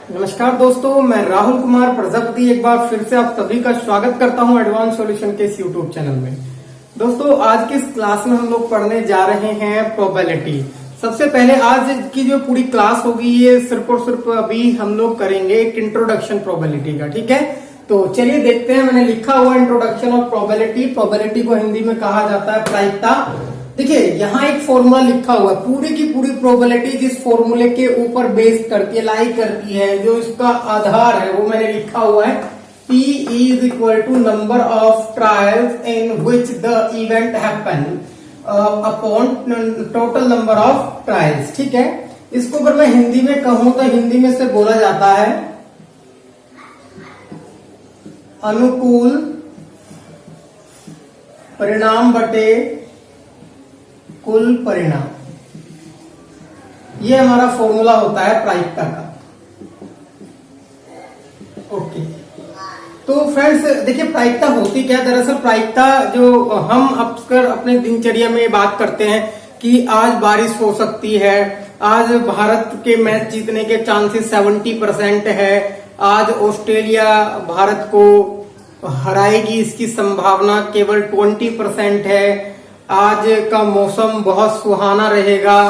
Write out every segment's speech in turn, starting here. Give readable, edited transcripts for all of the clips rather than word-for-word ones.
नमस्कार दोस्तों, मैं राहुल कुमार प्रजापति एक बार फिर से आप सभी का स्वागत करता हूं एडवांस सॉल्यूशन के इस यूट्यूब चैनल में। दोस्तों, आज की इस क्लास में हम लोग पढ़ने जा रहे हैं प्रोबेबिलिटी। सबसे पहले आज की जो पूरी क्लास होगी ये सिर्फ और सिर्फ अभी हम लोग करेंगे एक इंट्रोडक्शन प्रोबेबिलिटी का। ठीक है, तो चलिए देखते हैं। मैंने लिखा हुआ इंट्रोडक्शन ऑफ प्रोबेबिलिटी। प्रोबेबिलिटी को हिंदी में कहा जाता है प्रायिकता। देखिए, यहाँ एक फॉर्मूला लिखा हुआ है। पूरी की पूरी प्रोबेबिलिटी जिस फॉर्मूले के ऊपर बेस करती है, लाई करती है, जो इसका आधार है वो मैंने लिखा हुआ है P is equal to number of trials in which the event happen upon total number of trials। ठीक है, इसको अगर मैं हिंदी में कहूं तो हिंदी में से बोला जाता है अनुकूल परिणाम बटे कुल परिणाम। ये हमारा फॉर्मूला होता है प्रायिकता का। ओके, तो फ्रेंड्स देखिए, प्रायिकता होती क्या। दरअसल प्रायिकता जो हम अक्सर अपने दिनचर्या में बात करते हैं कि आज बारिश हो सकती है, आज भारत के मैच जीतने के चांसेस 70% है, आज ऑस्ट्रेलिया भारत को हराएगी इसकी संभावना केवल 20% है, आज का मौसम बहुत सुहाना रहेगा,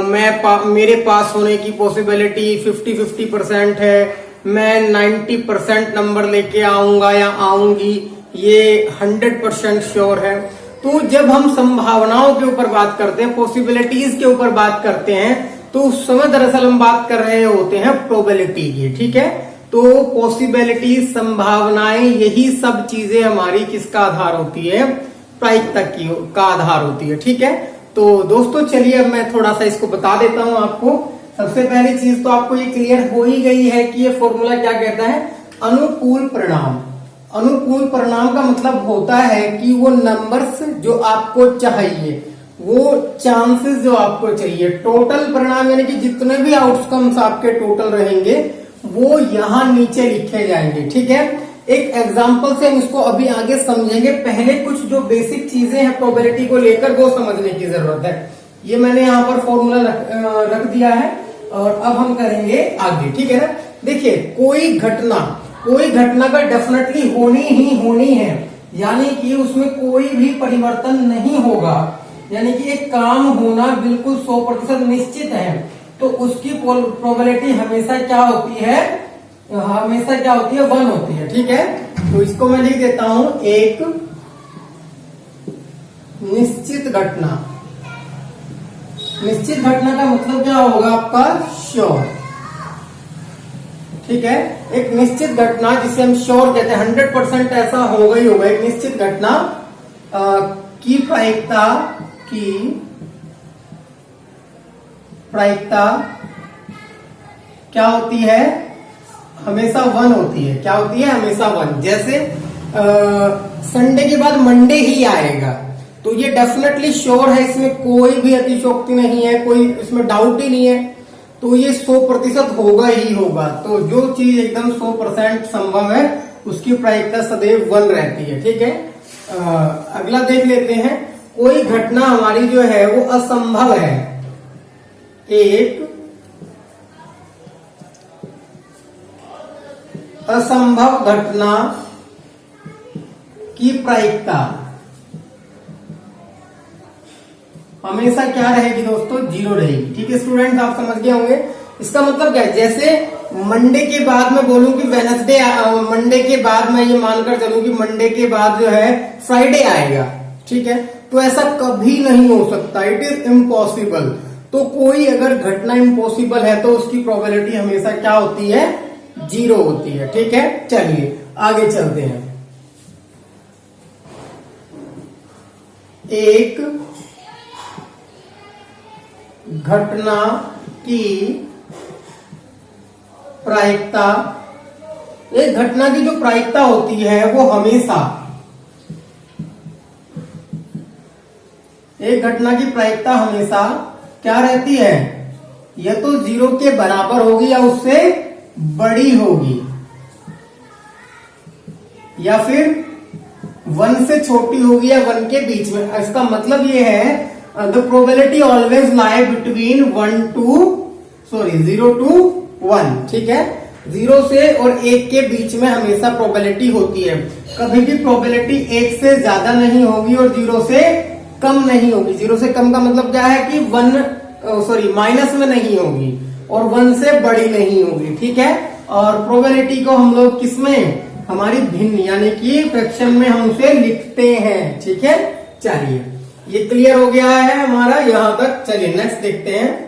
मेरे पास होने की पॉसिबिलिटी 50-50% है, मैं 90% नंबर लेके आऊंगा या आऊंगी, ये 100% श्योर है। तो जब हम संभावनाओं के ऊपर बात करते हैं, पॉसिबिलिटीज के ऊपर बात करते हैं, तो उस समय दरअसल हम बात कर रहे होते हैं प्रोबेबिलिटी की। ठीक है, तो पॉसिबिलिटी, संभावनाएं, यही सब चीजें हमारी किसका आधार होती है, प्रायिकता की का आधार होती है। ठीक है, तो दोस्तों चलिए अब मैं थोड़ा सा इसको बता देता हूं आपको। सबसे पहली चीज तो आपको ये क्लियर हो ही गई है कि ये फॉर्मूला क्या कहता है, अनुकूल परिणाम। अनुकूल परिणाम का मतलब होता है कि वो नंबर्स जो आपको चाहिए, वो चांसेस जो आपको चाहिए, टोटल परिणाम यानी कि जितने भी आउटकम्स आपके टोटल रहेंगे वो यहां नीचे लिखे जाएंगे। ठीक है, एक एग्जांपल से हम इसको अभी आगे समझेंगे। पहले कुछ जो बेसिक चीजें हैं प्रोबेबिलिटी को लेकर वो समझने की जरूरत है। ये मैंने यहाँ पर फॉर्मूला रख दिया है और अब हम करेंगे आगे। ठीक है ना। देखिए, कोई घटना का डेफिनेटली होनी है, यानी कि उसमें कोई भी परिवर्तन नहीं होगा, यानी कि एक काम होना बिल्कुल 100% निश्चित है, तो उसकी प्रोबेबिलिटी हमेशा क्या होती है, 1 होती है। ठीक है, तो इसको मैं लिख देता हूं, एक निश्चित घटना। निश्चित घटना का मतलब क्या होगा आपका, श्योर। ठीक है, एक निश्चित घटना जिसे हम श्योर कहते हैं, 100% ऐसा होगा ही होगा। एक निश्चित घटना की प्रायिकता क्या होती है, हमेशा 1 होती है। क्या होती है, हमेशा 1। जैसे संडे के बाद मंडे ही आएगा, तो ये डेफिनेटली श्योर है, इसमें कोई भी अतिशयोक्ति नहीं है, कोई इसमें डाउट ही नहीं है, तो ये 100% होगा ही होगा। तो जो चीज एकदम 100% संभव है उसकी प्रायिकता सदैव 1 रहती है। ठीक है, अगला देख लेते हैं। कोई घटना हमारी जो है वो असंभव है। एक असंभव घटना की प्रायिकता हमेशा क्या रहेगी दोस्तों, 0 रहेगी। ठीक है स्टूडेंट्स, आप समझ गए होंगे इसका मतलब क्या है। जैसे मंडे के बाद मैं बोलूं कि वेनसडे, मंडे के बाद मैं ये मानकर चलूं कि मंडे के बाद जो है फ्राइडे आएगा। ठीक है, तो ऐसा कभी नहीं हो सकता, इट इज इम्पॉसिबल। तो कोई अगर घटना इम्पॉसिबल है तो उसकी प्रोबेबिलिटी हमेशा क्या होती है, 0 होती है। ठीक है, चलिए आगे चलते हैं। एक घटना की प्रायिकता, एक घटना की जो प्रायिकता होती है वो हमेशा, एक घटना की प्रायिकता हमेशा क्या रहती है, या तो 0 के बराबर होगी या उससे बड़ी होगी, या फिर 1 से छोटी होगी या 1 के बीच में। इसका मतलब ये है the probability always lie between 0 to 1, ठीक है। 0 से और 1 के बीच में हमेशा प्रोबेबिलिटी होती है। कभी भी प्रोबेबिलिटी 1 से ज्यादा नहीं होगी और 0 से कम नहीं होगी। 0 से कम का मतलब क्या है कि माइनस में नहीं होगी और 1 से बड़ी नहीं होगी, ठीक है। और प्रोबेबिलिटी को हम लोग किसमें, हमारी भिन्न यानी कि फ्रैक्शन में हम उसे लिखते हैं, ठीक है। चलिए ये क्लियर हो गया है हमारा यहां तक। चलिए नेक्स्ट देखते हैं।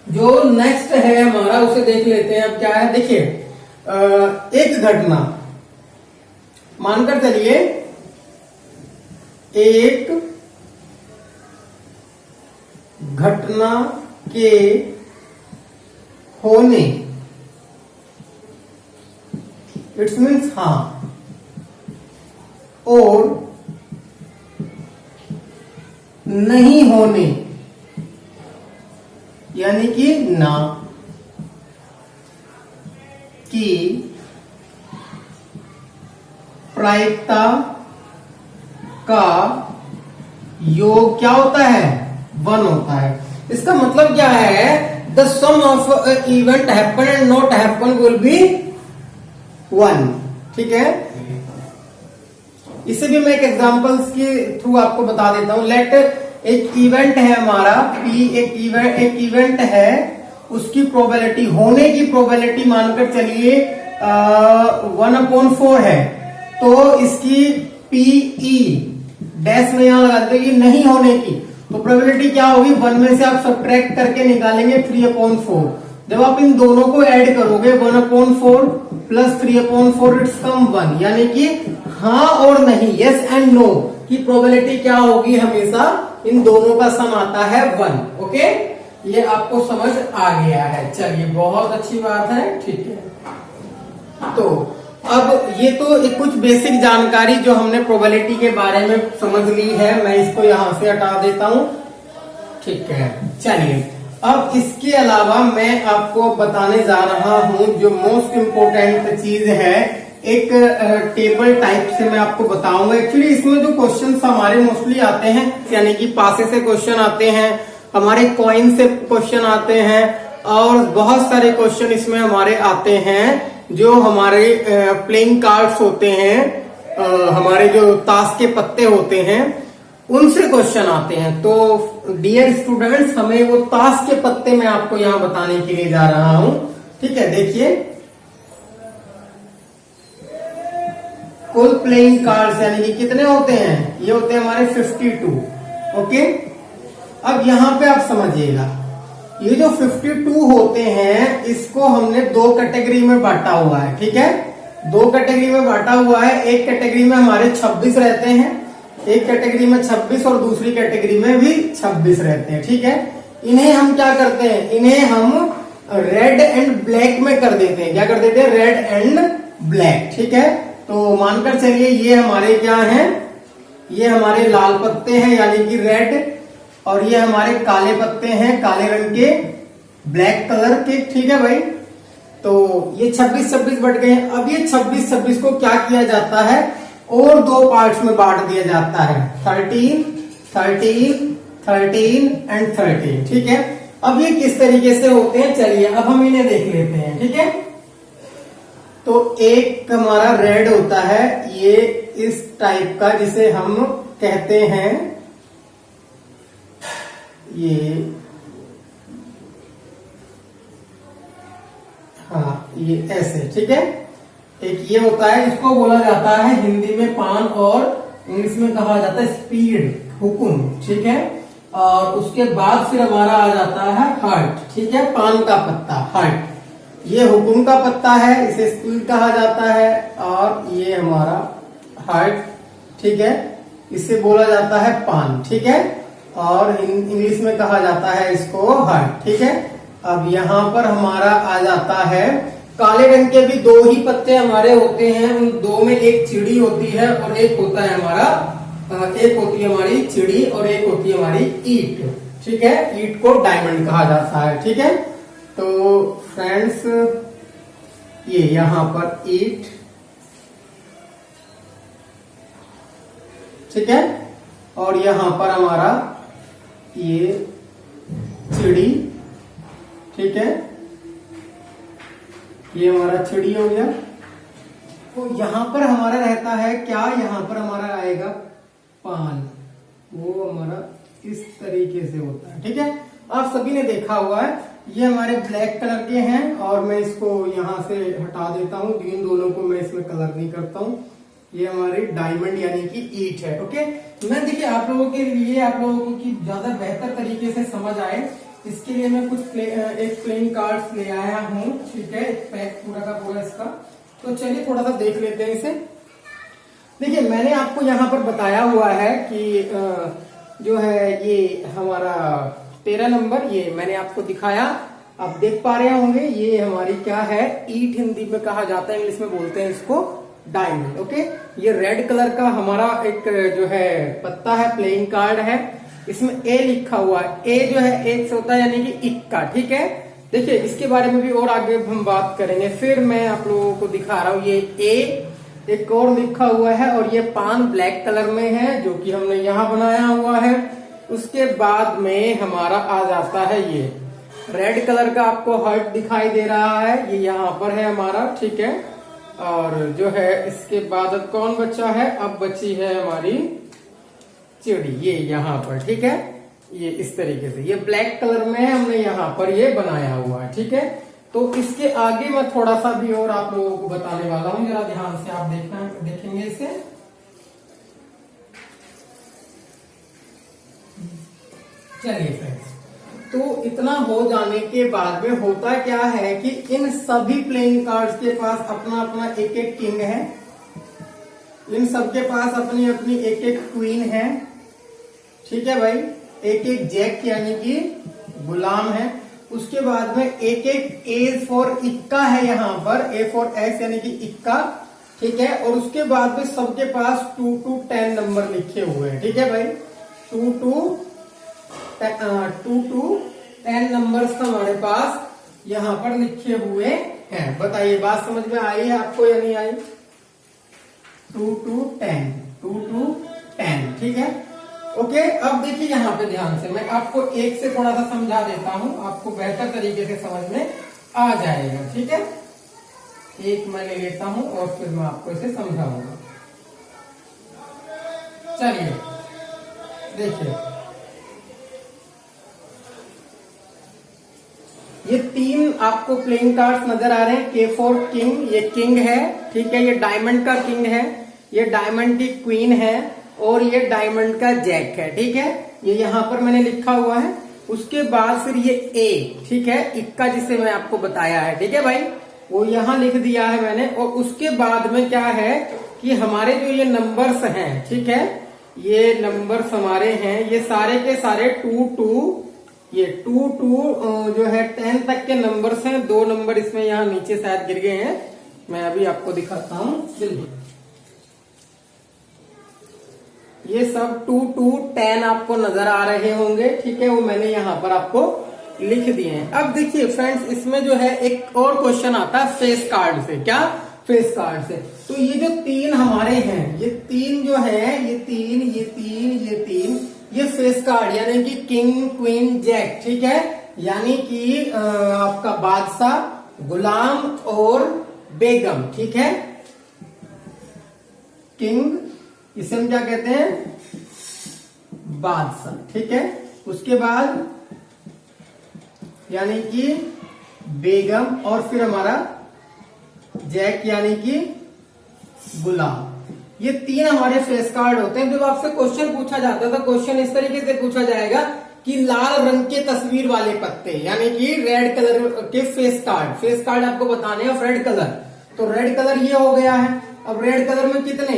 जो नेक्स्ट है हमारा उसे देख लेते हैं। अब क्या है देखिए, एक घटना मानकर चलिए, एक घटना के होने, इट्स मीन्स हाँ, और नहीं होने यानी कि ना, की प्रायिकता का योग क्या होता है, 1 होता है। इसका मतलब क्या है, the sum of event happen and not happen will be 1, ठीक है। इसे भी मैं एक एग्जांपल्स के थ्रू आपको बता देता हूं। लेट एक इवेंट है हमारा P, एक इवेंट है, उसकी प्रोबेबिलिटी, होने की प्रोबेबिलिटी मानकर चलिए 1/4 है। तो इसकी PE डैश में यहां लगा देते, ये नहीं होने की, तो प्रोबेबिलिटी क्या होगी, 1 में से आप सब्ट्रैक्ट करके निकालेंगे 3/4। जब आप इन दोनों को ऐड करोगे 1/4 प्लस 3/4 इट्स कम 1, यानी कि हाँ और नहीं, यस एंड नो की प्रोबेबिलिटी क्या होगी, हमेशा इन दोनों का सम आता है 1। ओके, ये आपको समझ आ गया है। चलिए बहुत अच्छी बात है, ठीक है। तो अब ये तो एक कुछ बेसिक जानकारी जो हमने प्रोबेबिलिटी के बारे में समझ ली है, मैं इसको यहां से हटा देता हूं, ठीक है। चलिए अब इसके अलावा मैं आपको बताने जा रहा हूं जो मोस्ट इम्पोर्टेंट चीज है, एक टेबल टाइप से मैं आपको बताऊंगा। एक्चुअली इसमें जो क्वेश्चंस हमारे मोस्टली आते हैं, यानी कि पासे से क्वेश्चन आते हैं, हमारे कॉइन से क्वेश्चन आते हैं, और बहुत सारे क्वेश्चन इसमें हमारे आते हैं जो हमारे प्लेइंग कार्ड्स होते हैं, हमारे जो ताश के पत्ते होते हैं, उनसे क्वेश्चन आते हैं। तो डियर स्टूडेंट्स, हमें वो ताश के पत्ते मैं आपको यहाँ बताने के लिए जा रहा हूं, ठीक है। देखिए कुल प्लेइंग कार्ड्स यानी कि कितने होते हैं, ये होते हैं हमारे 52। ओके, अब यहां पे आप समझिएगा, ये जो 52 होते हैं इसको हमने 2 कैटेगरी में बांटा हुआ है, ठीक है। 2 कैटेगरी में बांटा हुआ है। एक कैटेगरी में हमारे 26 रहते हैं, एक कैटेगरी में 26 और दूसरी कैटेगरी में भी 26 रहते हैं, ठीक है। इन्हें हम क्या करते हैं, इन्हें हम रेड एंड ब्लैक में कर देते हैं। क्या कर देते हैं, रेड एंड ब्लैक, ठीक है। तो मानकर चलिए ये हमारे क्या हैं, ये हमारे लाल पत्ते हैं यानी कि रेड, और ये हमारे काले पत्ते हैं, काले रंग के, ब्लैक कलर के, ठीक है भाई। तो ये 26-26 बट गए। अब ये 26-26 को क्या किया जाता है, और 2 पार्ट्स में बांट दिया जाता है, 13, 13, 13 एंड 13, ठीक है। अब ये किस तरीके से होते हैं, चलिए अब हम इन्हें देख लेते हैं, ठीक है। तो एक हमारा रेड होता है, ये इस टाइप का, जिसे हम कहते हैं ये, हाँ ये ऐसे, ठीक है। एक ये होता है, इसको बोला जाता है हिंदी में पान, और इंग्लिश में कहा जाता है स्पीड, हुकुम, ठीक है। और उसके बाद फिर हमारा आ जाता है हार्ट, ठीक है। पान का पत्ता हार्ट, ये हुकुम का पत्ता है, इसे स्पीड कहा जाता है, और ये हमारा हार्ट, ठीक है, इसे बोला जाता है पान, ठीक है। और इंग्लिश में कहा जाता है इसको हार्ट, ठीक है। अब यहाँ पर हमारा आ जाता है, काले रंग के भी 2 ही पत्ते हमारे होते हैं, उन 2 में एक चिड़ी होती है और एक होता है हमारा, एक होती है हमारी चिड़ी और एक होती है हमारी ईट, ठीक है। ईट को डायमंड कहा जाता है, ठीक है। तो फ्रेंड्स ये यहाँ पर ईट, ठीक है, और यहाँ पर हमारा ये चिड़ी, ठीक है। ये हमारा चिड़ी हो गया। तो यहाँ पर हमारा रहता है क्या, यहाँ पर हमारा आएगा पान, वो हमारा इस तरीके से होता है। ठीक है, आप सभी ने देखा हुआ है। ये हमारे ब्लैक कलर के हैं और मैं इसको यहाँ से हटा देता हूँ, इन दोनों को मैं इसमें कलर नहीं करता हूँ। ये हमारी डायमंड यानी कि ईट है। ओके, मैं देखिए आप लोगों के लिए, आप लोगों को की ज्यादा बेहतर तरीके से समझ आए, इसके लिए मैं कुछ एक प्लेइंग कार्ड्स ले आया हूँ। ठीक है, एक पैक पूरा का पूरा इसका। तो चलिए थोड़ा सा देख लेते हैं इसे। देखिए मैंने आपको यहाँ पर बताया हुआ है कि जो है ये हमारा 13 नंबर, ये मैंने आपको दिखाया, आप देख पा रहे होंगे। ये हमारी क्या है, ईट हिंदी में कहा जाता है, इंग्लिश में बोलते हैं इसको डायमंड। ओके, ये रेड कलर का हमारा एक जो है पत्ता है, प्लेइंग कार्ड है, इसमें ए लिखा हुआ है। ए जो है एक से होता है यानी कि इक्का। ठीक है, देखिए इसके बारे में भी और आगे हम बात करेंगे। फिर मैं आप लोगों को दिखा रहा हूँ, ये ए एक और लिखा हुआ है और ये पान ब्लैक कलर में है जो कि हमने यहाँ बनाया हुआ है। उसके बाद में हमारा आ जाता है ये रेड कलर का, आपको हार्ट दिखाई दे रहा है, ये यहाँ पर है हमारा। ठीक है, और जो है इसके बाद अब कौन बचा है, अब बची है हमारी चिड़ी, ये यहाँ पर। ठीक है, ये इस तरीके से, ये ब्लैक कलर में है, हमने यहाँ पर ये बनाया हुआ है। ठीक है, तो इसके आगे मैं थोड़ा सा भी और आप लोगों को बताने वाला हूँ, जरा ध्यान से आप देखेंगे इसे। चलिए फ्रेंड्स, तो इतना हो जाने के बाद में होता क्या है कि इन सभी प्लेइंग कार्ड्स के पास अपना अपना एक एक किंग है, इन सबके पास अपनी अपनी एक एक क्वीन है। ठीक है भाई, एक एक जैक यानी कि गुलाम है। उसके बाद में एक एक ए फॉर इक्का है, यहाँ पर ए फॉर एस यानी कि इक्का। ठीक है, और उसके बाद में सबके पास 2 to 10 नंबर लिखे हुए हैं। ठीक है भाई, 2 to 10 नंबर्स हमारे पास यहाँ पर लिखे हुए हैं। बताइए बात समझ में आई है आपको या नहीं आई? 2 to 10। ठीक है, ओके। अब देखिए यहाँ पे ध्यान से मैं आपको एक से थोड़ा सा समझा देता हूँ, आपको बेहतर तरीके से समझ में आ जाएगा। ठीक है, एक मैं ले लेता हूँ और फिर मैं आपको इसे समझाऊंगा। चलिए देखिए, ये 3 आपको प्लेइंग कार्ड्स नजर आ रहे हैं। के फॉर किंग, ये किंग है। ठीक है, ये डायमंड का किंग है, ये डायमंड की क्वीन है और ये डायमंड का जैक है। ठीक है, ये यहाँ पर मैंने लिखा हुआ है। उसके बाद फिर ये ए, ठीक है, इक्का जिसे मैं आपको बताया है। ठीक है भाई, वो यहाँ लिख दिया है मैंने। और उसके बाद में क्या है कि हमारे जो ये नंबर्स हैं, ठीक है, ये नंबर्स हमारे हैं, ये सारे के सारे 2 to ये 2 to जो है 10 तक के नंबर्स हैं। 2 नंबर इसमें यहाँ नीचे शायद गिर गए हैं, मैं अभी आपको दिखाता हूँ। ये सब 2 to 10 आपको नजर आ रहे होंगे। ठीक है, वो मैंने यहाँ पर आपको लिख दिए हैं। अब देखिए फ्रेंड्स, इसमें जो है एक और क्वेश्चन आता है फेस कार्ड से। क्या? फेस कार्ड से। तो ये जो 3 हमारे हैं, ये 3 जो है, ये 3 ये फेस कार्ड यानी कि किंग, क्वीन, जैक। ठीक है, यानी कि आपका बादशाह, गुलाम और बेगम। ठीक है, किंग इसे हम क्या कहते हैं? बादशाह। ठीक है, उसके बाद यानी कि बेगम और फिर हमारा जैक यानी कि गुलाम। ये 3 हमारे फेस कार्ड होते हैं। जब आपसे क्वेश्चन पूछा जाता है तो क्वेश्चन इस तरीके से पूछा जाएगा कि लाल रंग के तस्वीर वाले पत्ते यानी कि रेड कलर के फेस कार्ड आपको बताने हैं रेड कलर। तो रेड कलर ये हो गया है। अब रेड कलर में कितने?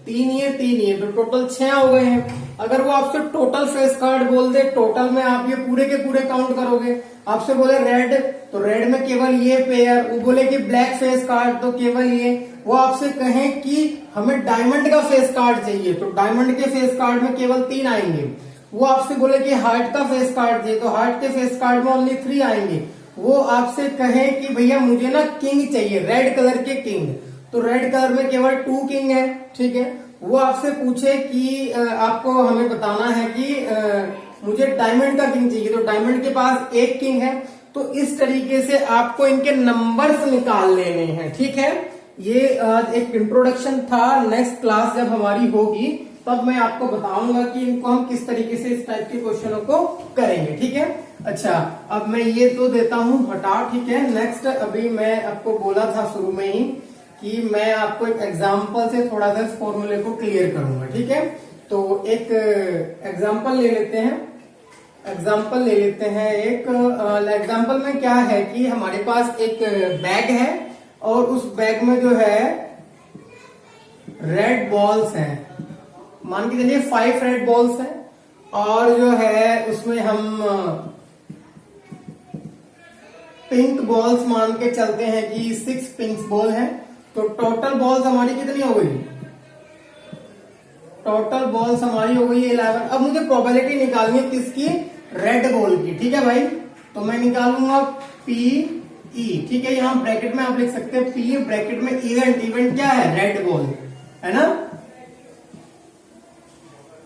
3 तो टोटल 6 हो गए हैं। अगर वो आपसे टोटल फेस कार्ड बोल दे, टोटल में आप ये पूरे के पूरे काउंट करोगे। आपसे बोले रेड, तो रेड में केवल ये पेयर। वो बोले कि ब्लैक फेस कार्ड, तो केवल ये। वो आपसे कहें कि हमें डायमंड का फेस कार्ड चाहिए, तो डायमंड के फेस कार्ड में केवल 3 आएंगे। वो आपसे बोले कि हार्ट का फेस कार्ड चाहिए, तो हार्ट के फेस कार्ड में ओनली 3 आएंगे। वो आपसे कहें कि भैया मुझे ना किंग चाहिए, रेड कलर के किंग, तो रेड कलर में केवल 2 किंग है। ठीक है, वो आपसे पूछे कि आपको हमें बताना है कि मुझे डायमंड का किंग चाहिए, तो डायमंड के पास 1 किंग है। तो इस तरीके से आपको इनके नंबर्स निकाल लेने हैं, ठीक है। ये एक इंट्रोडक्शन था। नेक्स्ट क्लास जब हमारी होगी तब मैं आपको बताऊंगा कि इनको हम किस तरीके से इस टाइप के क्वेश्चनों को करेंगे, ठीक है। अच्छा, अब मैं ये तो देता हूं हटा, ठीक है। नेक्स्ट, अभी मैं आपको बोला था शुरू में ही कि मैं आपको एक एग्जाम्पल से थोड़ा सा इस फॉर्मूले को क्लियर करूंगा, ठीक है। तो एक एग्जाम्पल ले लेते हैं। एक एग्जाम्पल में क्या है कि हमारे पास एक बैग है और उस बैग में जो है रेड बॉल्स हैं, मान के चलिए 5 रेड बॉल्स हैं, और जो है उसमें हम पिंक बॉल्स मान के चलते हैं कि 6 पिंक बॉल हैं। तो टोटल बॉल्स हमारी कितनी हो गई? टोटल बॉल्स हमारी हो गई 11। अब मुझे प्रोबेबिलिटी निकालनी है किसकी? रेड बॉल की, ठीक है भाई। तो मैं निकालूंगा PE, ठीक है। यहां ब्रैकेट में आप लिख सकते हैं P, ब्रैकेट में इवेंट क्या है? रेड बॉल है ना,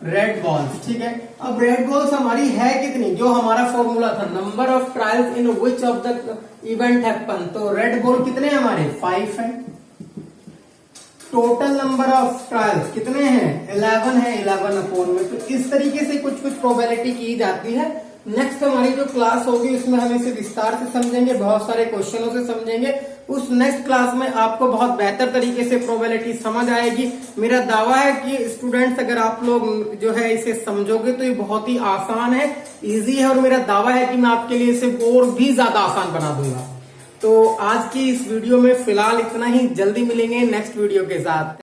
रेड बॉल्स, ठीक है। अब रेड बॉल्स हमारी है कितनी? जो हमारा फॉर्मूला था, number of trials in which of the event happen. तो रेड बॉल कितने हमारे? 5 है। टोटल नंबर ऑफ ट्रायल्स कितने हैं? 11 है, 11 अपॉन में। तो इस तरीके से कुछ प्रोबेबिलिटी की जाती है। नेक्स्ट हमारी जो क्लास होगी उसमें हम इसे विस्तार से समझेंगे, बहुत सारे क्वेश्चनों से समझेंगे। उस नेक्स्ट क्लास में आपको बहुत बेहतर तरीके से प्रोबेबिलिटी समझ आएगी। मेरा दावा है कि स्टूडेंट्स, अगर आप लोग जो है इसे समझोगे तो ये बहुत ही आसान है, इजी है, और मेरा दावा है कि मैं आपके लिए इसे और भी ज्यादा आसान बना दूंगा। तो आज की इस वीडियो में फिलहाल इतना ही। जल्दी मिलेंगे नेक्स्ट वीडियो के साथ।